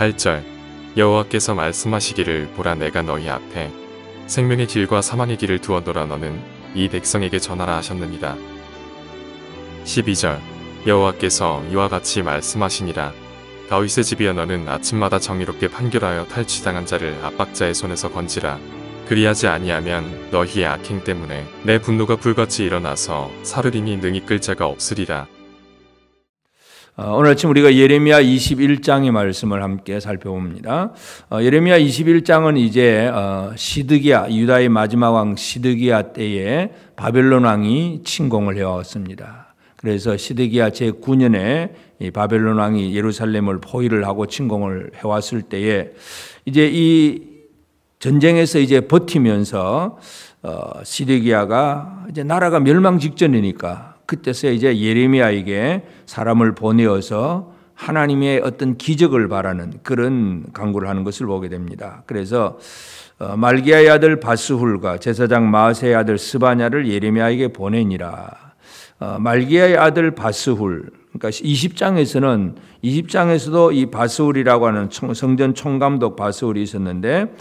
8절 여호와께서 말씀하시기를 보라 내가 너희 앞에 생명의 길과 사망의 길을 두었노라 너는 이 백성에게 전하라 하셨느니라. 12절 여호와께서 이와 같이 말씀하시니라. 다윗의 집이여 너는 아침마다 정의롭게 판결하여 탈취당한 자를 압박자의 손에서 건지라. 그리하지 아니하면 너희의 악행 때문에 내 분노가 불같이 일어나서 사르리니 능히 끌 자가 없으리라. 오늘 아침 우리가 예레미야 21장의 말씀을 함께 살펴봅니다. 예레미야 21장은 이제 시드기야, 유다의 마지막 왕 시드기야 때에 바벨론 왕이 침공을 해왔습니다. 그래서 시드기야 제9년에 바벨론 왕이 예루살렘을 포위를 하고 침공을 해왔을 때에 이제 이 전쟁에서 이제 버티면서 시드기야가 이제 나라가 멸망 직전이니까 그때서 이제 예레미야에게 사람을 보내어서 하나님의 어떤 기적을 바라는 그런 간구를 하는 것을 보게 됩니다. 그래서 말기야의 아들 바스훌과 제사장 마아세의 아들 스바냐를 예레미야에게 보내니라. 말기야의 아들 바스훌, 그러니까 20장에서도 이 바스훌이라고 하는 성전 총감독 바스훌이 있었는데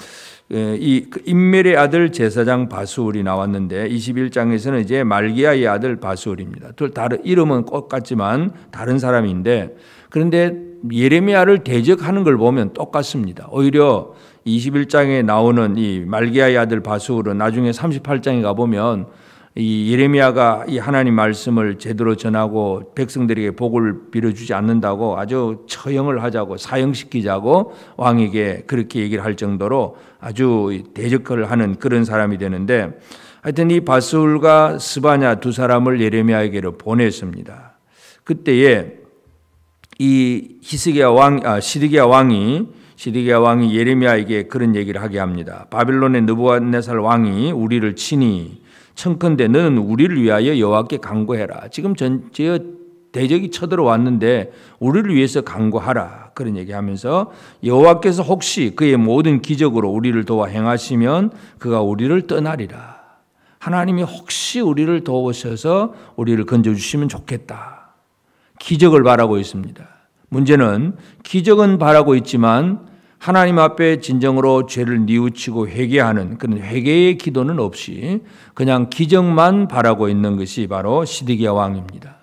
이 임멜의 아들 제사장 바스훌이 나왔는데 21장에서는 이제 말기야의 아들 바스훌입니다. 둘 다른 이름은 똑같지만 다른 사람인데 그런데 예레미야를 대적하는 걸 보면 똑같습니다. 오히려 21장에 나오는 이 말기야의 아들 바스훌은 나중에 38장에 가보면 이 예레미야가 이 하나님 말씀을 제대로 전하고 백성들에게 복을 빌어주지 않는다고 아주 처형을 하자고 사형시키자고 왕에게 그렇게 얘기를 할 정도로 아주 대적을 하는 그런 사람이 되는데 하여튼 이 바스훌과 스바냐 두 사람을 예레미야에게로 보냈습니다. 그때에 이 시드기야 왕이 예레미야에게 그런 얘기를 하게 합니다. 바벨론의 느부갓네살 왕이 우리를 치니 청컨대 너는 우리를 위하여 여호와께 간구해라. 지금 대적이 쳐들어왔는데 우리를 위해서 간구하라. 그런 얘기하면서 여호와께서 혹시 그의 모든 기적으로 우리를 도와 행하시면 그가 우리를 떠나리라. 하나님이 혹시 우리를 도우셔서 우리를 건져주시면 좋겠다. 기적을 바라고 있습니다. 문제는 기적은 바라고 있지만 하나님 앞에 진정으로 죄를 뉘우치고 회개하는 그런 회개의 기도는 없이 그냥 기적만 바라고 있는 것이 바로 시드기야 왕입니다.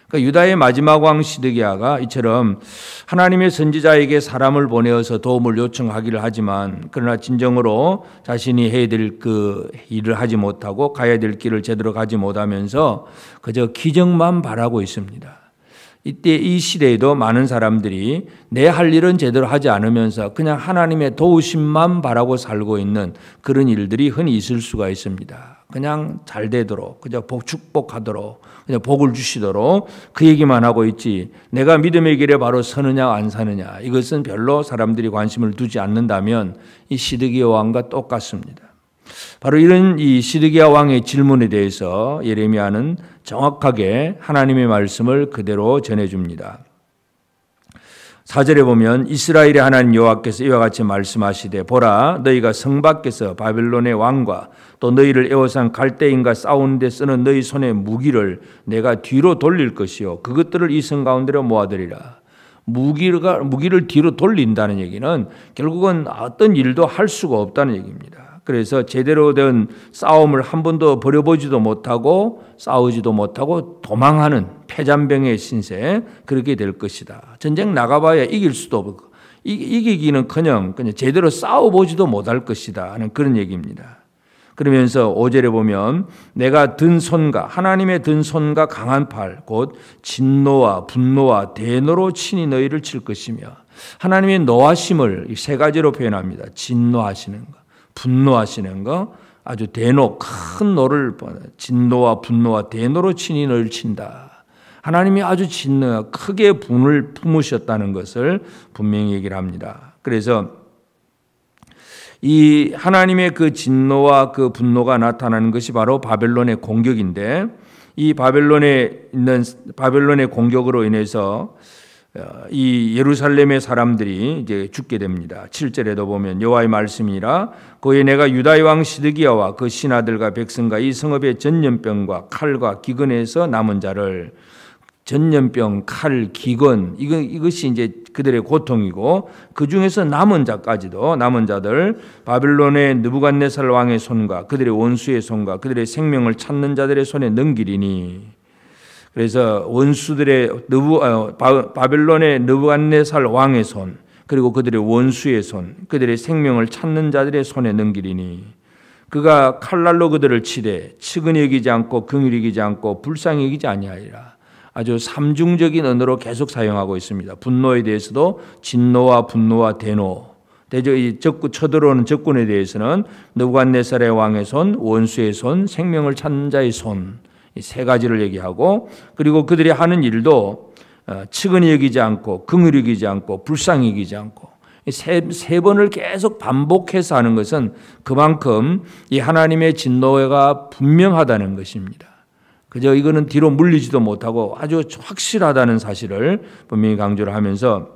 그러니까 유다의 마지막 왕 시드기야가 이처럼 하나님의 선지자에게 사람을 보내어서 도움을 요청하기를 하지만 그러나 진정으로 자신이 해야 될 그 일을 하지 못하고 가야 될 길을 제대로 가지 못하면서 그저 기적만 바라고 있습니다. 이때 이 시대에도 많은 사람들이 내 할 일은 제대로 하지 않으면서 그냥 하나님의 도우심만 바라고 살고 있는 그런 일들이 흔히 있을 수가 있습니다. 그냥 잘 되도록, 그냥 축복하도록, 그냥 복을 주시도록 그 얘기만 하고 있지 내가 믿음의 길에 바로 서느냐 안 서느냐 이것은 별로 사람들이 관심을 두지 않는다면 이 시드기야 왕과 똑같습니다. 바로 이런 이 시드기야 왕의 질문에 대해서 예레미야는 정확하게 하나님의 말씀을 그대로 전해줍니다. 4절에 보면 이스라엘의 하나님 여호와께서 이와 같이 말씀하시되 보라 너희가 성 밖에서 바벨론의 왕과 또 너희를 에워싼 갈대인과 싸우는 데 쓰는 너희 손의 무기를 내가 뒤로 돌릴 것이요 그것들을 이 성 가운데로 모아들이라. 무기를 뒤로 돌린다는 얘기는 결국은 어떤 일도 할 수가 없다는 얘기입니다. 그래서 제대로 된 싸움을 한 번도 벌여보지도 못하고 싸우지도 못하고 도망하는 패잔병의 신세 그렇게 될 것이다. 전쟁 나가봐야 이길 수도 없고 이기기는커녕 그냥 제대로 싸워보지도 못할 것이다 하는 그런 얘기입니다. 그러면서 5절에 보면 내가 든 손과 하나님의 든 손과 강한 팔 곧 진노와 분노와 대노로 친히 너희를 칠 것이며 하나님의 노하심을 세 가지로 표현합니다. 진노하시는 것, 분노하시는 거, 아주 대노 큰 노를 진노와 분노와 대노로 친히 너를 친다. 하나님이 아주 진노 크게 분을 품으셨다는 것을 분명히 얘기를 합니다. 그래서 이 하나님의 그 진노와 그 분노가 나타나는 것이 바로 바벨론의 공격인데 이 바벨론의 공격으로 인해서 이 예루살렘의 사람들이 이제 죽게 됩니다. 7절에도 보면 여호와의 말씀이라 그에 내가 유다의 왕 시드기야와 그 신하들과 백성과 이 성읍의 전염병과 칼과 기근에서 남은 자를 전염병, 칼, 기근 이것이 이제 그들의 고통이고 그 중에서 남은 자들 바벨론의 느부갓네살 왕의 손과 그들의 원수의 손과 그들의 생명을 찾는 자들의 손에 넘기리니. 그래서 원수들의 바벨론의 느부갓네살 왕의 손 그리고 그들의 원수의 손 그들의 생명을 찾는 자들의 손에 넘기리니. 그가 칼날로 그들을 치되 측은히 여기지 않고 긍휼히 여기지 않고 불쌍히 여기지 아니하리라. 아주 삼중적인 언어로 계속 사용하고 있습니다. 분노에 대해서도 진노와 분노와 대노. 쳐들어오는 적군에 대해서는 느부갓네살의 왕의 손, 원수의 손, 생명을 찾는 자의 손. 이 세 가지를 얘기하고 그리고 그들이 하는 일도 측은히 여기지 않고 긍휼히 여기지 않고 불쌍히 여기지 않고 세 번을 계속 반복해서 하는 것은 그만큼 이 하나님의 진노가 분명하다는 것입니다. 그저 이거는 뒤로 물리지도 못하고 아주 확실하다는 사실을 분명히 강조를 하면서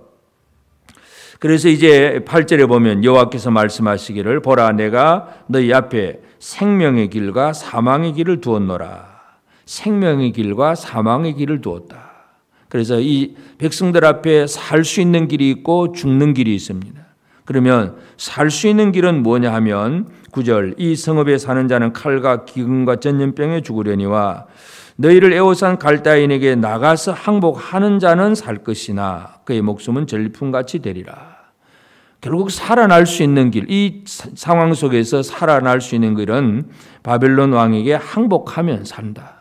그래서 이제 8절에 보면 여호와께서 말씀하시기를 보라 내가 너희 앞에 생명의 길과 사망의 길을 두었노라. 생명의 길과 사망의 길을 두었다. 그래서 이 백성들 앞에 살 수 있는 길이 있고 죽는 길이 있습니다. 그러면 살 수 있는 길은 뭐냐 하면 9절 이 성읍에 사는 자는 칼과 기근과 전염병에 죽으려니와 너희를 애워싼 갈대아인에게 나가서 항복하는 자는 살 것이나 그의 목숨은 전리품같이 되리라. 결국 살아날 수 있는 길, 이 상황 속에서 살아날 수 있는 길은 바벨론 왕에게 항복하면 산다.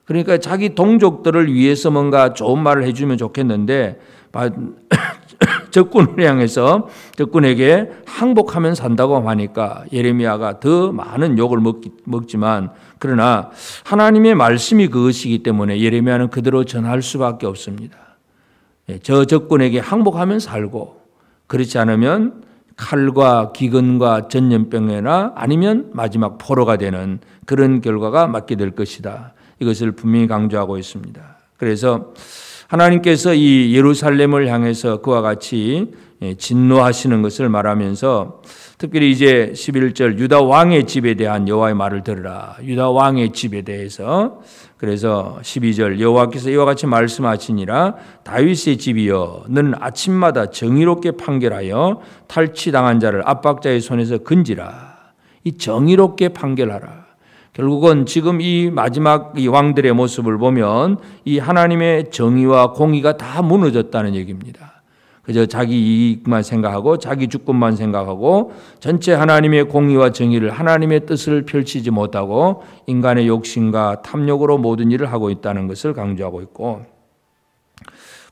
그러니까 자기 동족들을 위해서 뭔가 좋은 말을 해주면 좋겠는데 적군을 향해서 적군에게 항복하면 산다고 하니까 예레미야가 더 많은 욕을 먹지만 그러나 하나님의 말씀이 그것이기 때문에 예레미야는 그대로 전할 수밖에 없습니다. 저 적군에게 항복하면 살고 그렇지 않으면 칼과 기근과 전염병이나 아니면 마지막 포로가 되는 그런 결과가 맞게 될 것이다. 이것을 분명히 강조하고 있습니다. 그래서 하나님께서 이 예루살렘을 향해서 그와 같이 진노하시는 것을 말하면서 특별히 이제 11절 유다 왕의 집에 대한 여호와의 말을 들으라. 유다 왕의 집에 대해서 그래서 12절 여호와께서 이와 같이 말씀하시니라 다윗의 집이여 너는 아침마다 정의롭게 판결하여 탈취당한 자를 압박자의 손에서 건지라. 이 정의롭게 판결하라. 결국은 지금 이 마지막 이 왕들의 모습을 보면 이 하나님의 정의와 공의가 다 무너졌다는 얘기입니다. 그저 자기 이익만 생각하고 자기 주권만 생각하고 전체 하나님의 공의와 정의를 하나님의 뜻을 펼치지 못하고 인간의 욕심과 탐욕으로 모든 일을 하고 있다는 것을 강조하고 있고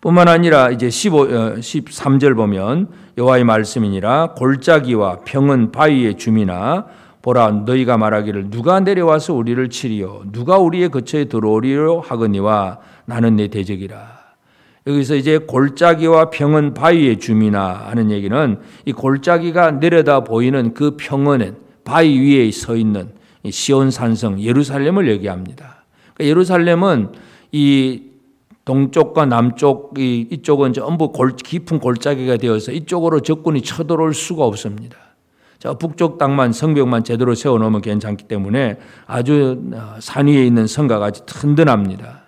뿐만 아니라 이제 13절 보면 여호와의 말씀이니라 골짜기와 평은 바위의 주민아 보라 너희가 말하기를 누가 내려와서 우리를 치리요 누가 우리의 거처에 들어오리요 하거니와 나는 내 대적이라. 여기서 이제 골짜기와 평은 바위의 주민아 하는 얘기는 이 골짜기가 내려다 보이는 그 평원엔 바위 위에 서 있는 시온 산성 예루살렘을 얘기합니다. 그러니까 예루살렘은 이 동쪽과 남쪽 이쪽은 전부 깊은 골짜기가 되어서 이쪽으로 적군이 쳐들어올 수가 없습니다. 저 북쪽 땅만 성벽만 제대로 세워놓으면 괜찮기 때문에 아주 산 위에 있는 성과 같이 든든합니다.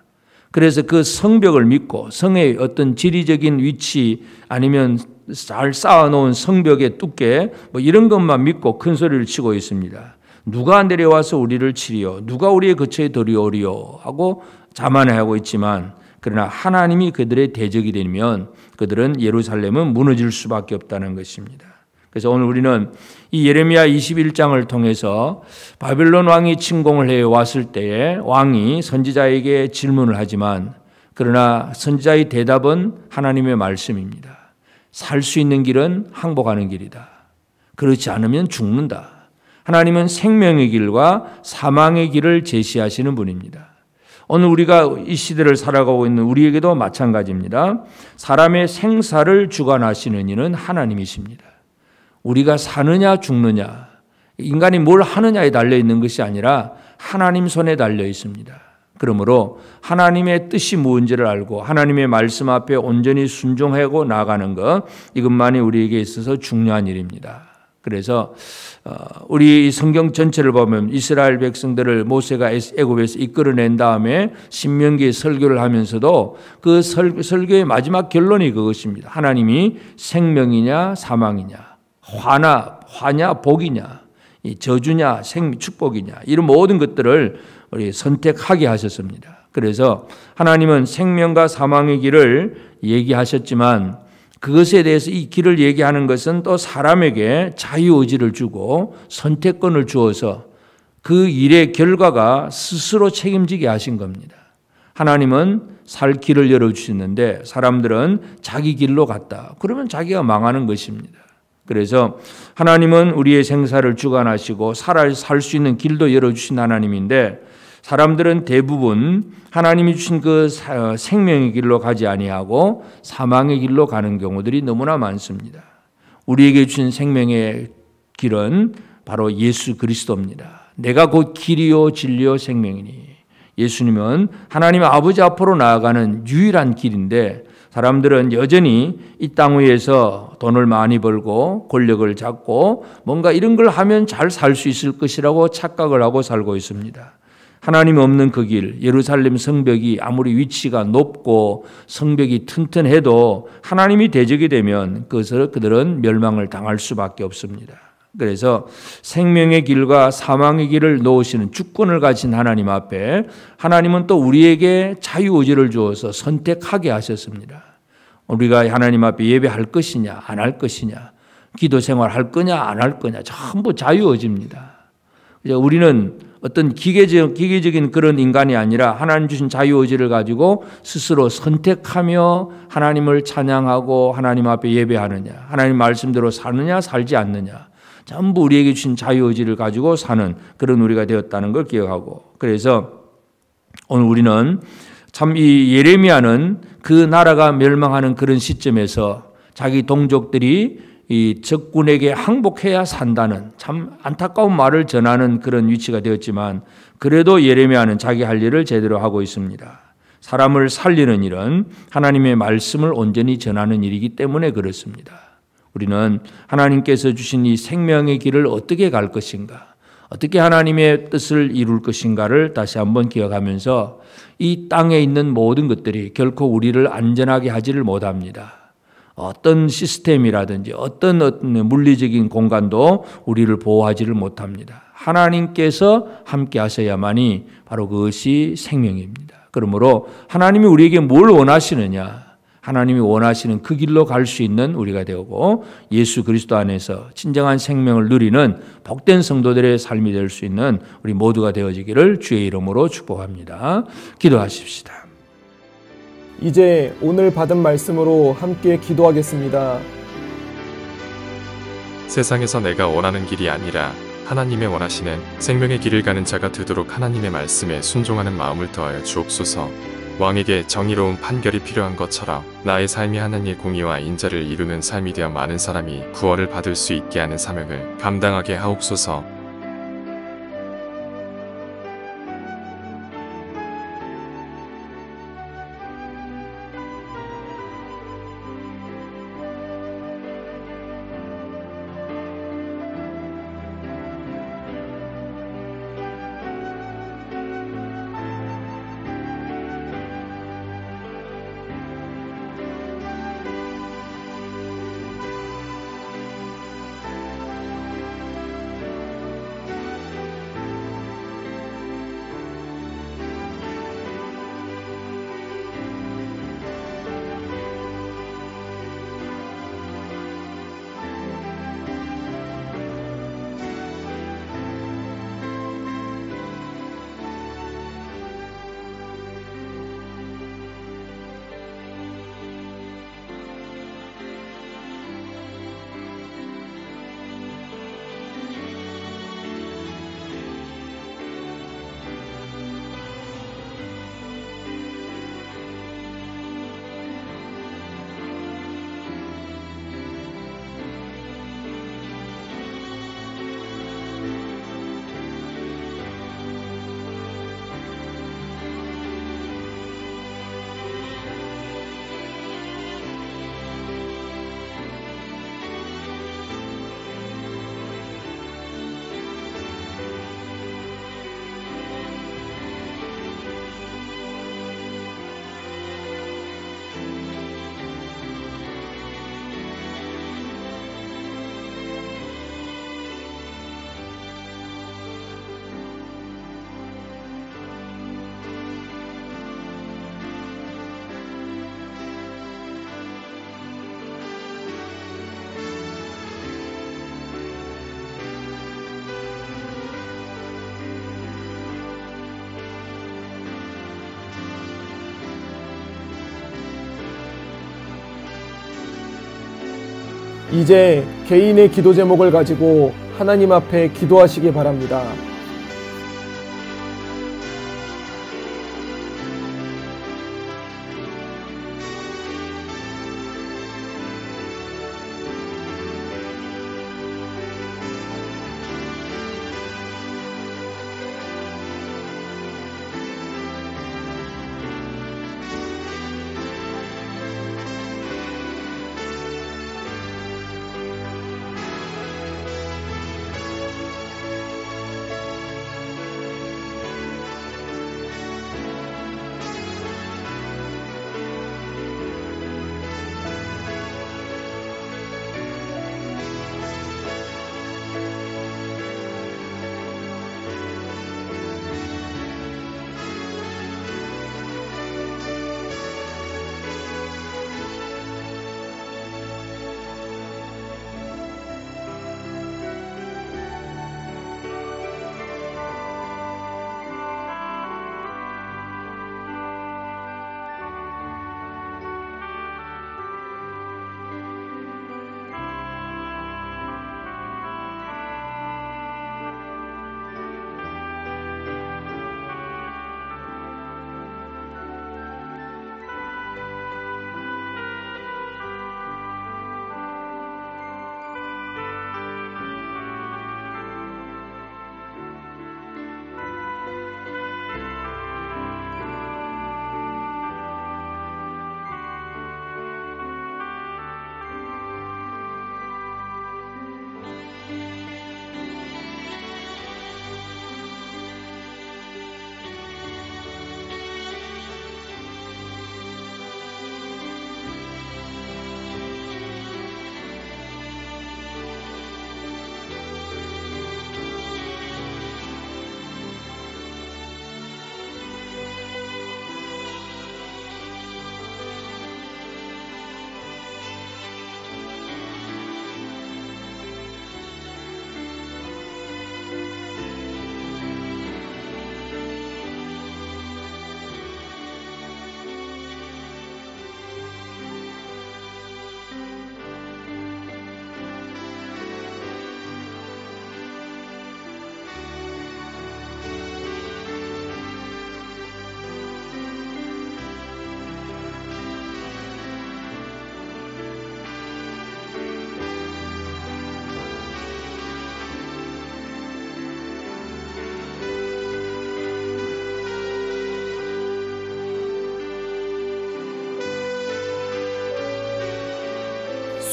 그래서 그 성벽을 믿고 성의 어떤 지리적인 위치 아니면 잘 쌓아놓은 성벽의 두께 뭐 이런 것만 믿고 큰 소리를 치고 있습니다. 누가 내려와서 우리를 치리요 누가 우리의 거처에 들어오리요 하고 자만하고 있지만 그러나 하나님이 그들의 대적이 되면 그들은 예루살렘은 무너질 수밖에 없다는 것입니다. 그래서 오늘 우리는 이 예레미야 21장을 통해서 바벨론 왕이 침공을 해 왔을 때에 왕이 선지자에게 질문을 하지만 그러나 선지자의 대답은 하나님의 말씀입니다. 살 수 있는 길은 항복하는 길이다. 그렇지 않으면 죽는다. 하나님은 생명의 길과 사망의 길을 제시하시는 분입니다. 오늘 우리가 이 시대를 살아가고 있는 우리에게도 마찬가지입니다. 사람의 생사를 주관하시는 이는 하나님이십니다. 우리가 사느냐 죽느냐 인간이 뭘 하느냐에 달려있는 것이 아니라 하나님 손에 달려 있습니다. 그러므로 하나님의 뜻이 무엇인지를 알고 하나님의 말씀 앞에 온전히 순종하고 나아가는 것 이것만이 우리에게 있어서 중요한 일입니다. 그래서 우리 성경 전체를 보면 이스라엘 백성들을 모세가 애굽에서 이끌어낸 다음에 신명기에 설교를 하면서도 그 설교의 마지막 결론이 그것입니다. 하나님이 생명이냐 사망이냐, 화냐 복이냐, 저주냐 축복이냐, 이런 모든 것들을 우리 선택하게 하셨습니다. 그래서 하나님은 생명과 사망의 길을 얘기하셨지만 그것에 대해서 이 길을 얘기하는 것은 또 사람에게 자유의지를 주고 선택권을 주어서 그 일의 결과가 스스로 책임지게 하신 겁니다. 하나님은 살 길을 열어주셨는데 사람들은 자기 길로 갔다. 그러면 자기가 망하는 것입니다. 그래서 하나님은 우리의 생사를 주관하시고 살 수 있는 길도 열어주신 하나님인데 사람들은 대부분 하나님이 주신 그 생명의 길로 가지 아니하고 사망의 길로 가는 경우들이 너무나 많습니다. 우리에게 주신 생명의 길은 바로 예수 그리스도입니다. 내가 곧 길이요 진리요 생명이니. 예수님은 하나님 아버지 앞으로 나아가는 유일한 길인데 사람들은 여전히 이 땅 위에서 돈을 많이 벌고 권력을 잡고 뭔가 이런 걸 하면 잘 살 수 있을 것이라고 착각을 하고 살고 있습니다. 하나님 없는 그 길, 예루살렘 성벽이 아무리 위치가 높고 성벽이 튼튼해도 하나님이 대적이 되면 그들은 멸망을 당할 수밖에 없습니다. 그래서 생명의 길과 사망의 길을 놓으시는 주권을 가진 하나님 앞에 하나님은 또 우리에게 자유의지를 주어서 선택하게 하셨습니다. 우리가 하나님 앞에 예배할 것이냐 안 할 것이냐, 기도 생활할 거냐 안 할 거냐, 전부 자유의지입니다. 우리는 어떤 기계적인 그런 인간이 아니라 하나님 주신 자유의지를 가지고 스스로 선택하며 하나님을 찬양하고 하나님 앞에 예배하느냐, 하나님 말씀대로 사느냐 살지 않느냐, 전부 우리에게 주신 자유의지를 가지고 사는 그런 우리가 되었다는 걸 기억하고, 그래서 오늘 우리는 참 이 예레미야는 그 나라가 멸망하는 그런 시점에서 자기 동족들이 이 적군에게 항복해야 산다는 참 안타까운 말을 전하는 그런 위치가 되었지만 그래도 예레미야는 자기 할 일을 제대로 하고 있습니다. 사람을 살리는 일은 하나님의 말씀을 온전히 전하는 일이기 때문에 그렇습니다. 우리는 하나님께서 주신 이 생명의 길을 어떻게 갈 것인가, 어떻게 하나님의 뜻을 이룰 것인가를 다시 한번 기억하면서 이 땅에 있는 모든 것들이 결코 우리를 안전하게 하지를 못합니다. 어떤 시스템이라든지 어떤 물리적인 공간도 우리를 보호하지를 못합니다. 하나님께서 함께 하셔야만이 바로 그것이 생명입니다. 그러므로 하나님이 우리에게 뭘 원하시느냐, 하나님이 원하시는 그 길로 갈 수 있는 우리가 되고 예수 그리스도 안에서 진정한 생명을 누리는 복된 성도들의 삶이 될 수 있는 우리 모두가 되어지기를 주의 이름으로 축복합니다. 기도하십시다. 이제 오늘 받은 말씀으로 함께 기도하겠습니다. 세상에서 내가 원하는 길이 아니라 하나님의 원하시는 생명의 길을 가는 자가 되도록 하나님의 말씀에 순종하는 마음을 더하여 주옵소서. 왕에게 정의로운 판결이 필요한 것처럼 나의 삶이 하나님의 공의와 인자를 이루는 삶이 되어 많은 사람이 구원을 받을 수 있게 하는 사명을 감당하게 하옵소서. 이제 개인의 기도 제목을 가지고 하나님 앞에 기도하시기 바랍니다.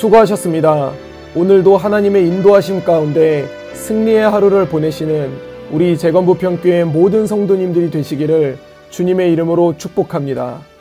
수고하셨습니다. 오늘도 하나님의 인도하심 가운데 승리의 하루를 보내시는 우리 재건부평교회 모든 성도님들이 되시기를 주님의 이름으로 축복합니다.